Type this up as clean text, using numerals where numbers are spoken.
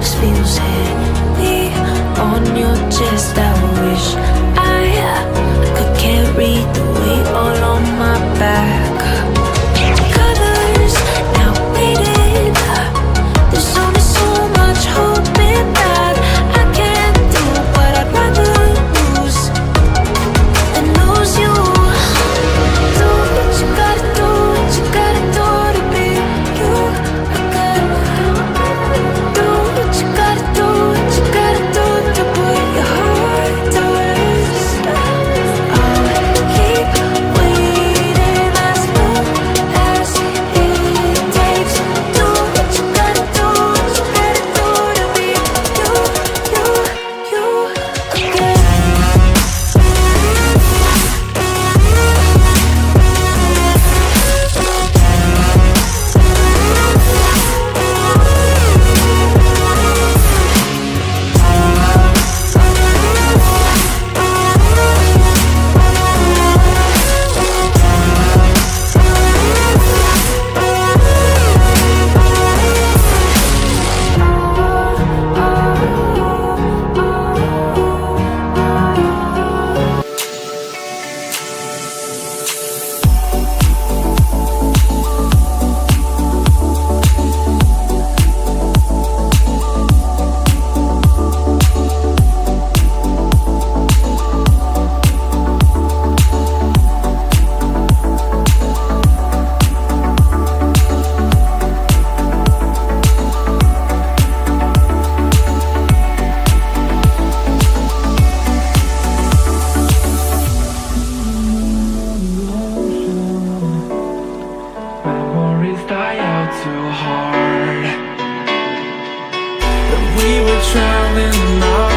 next feels heavy on your chest. I wish I could carry the weight all on my back. Colors now faded. There's only so much hoping that I can do, but I'd rather lose than lose you. Do what you gotta do, what you gotta do to be you. I gotta do what you gotta do, what you gotta do to put your heart to rest. I'll keep waiting as long as it takes. Do what you gotta do, what you gotta do to be you again. Memories die out too hard. When we were traveling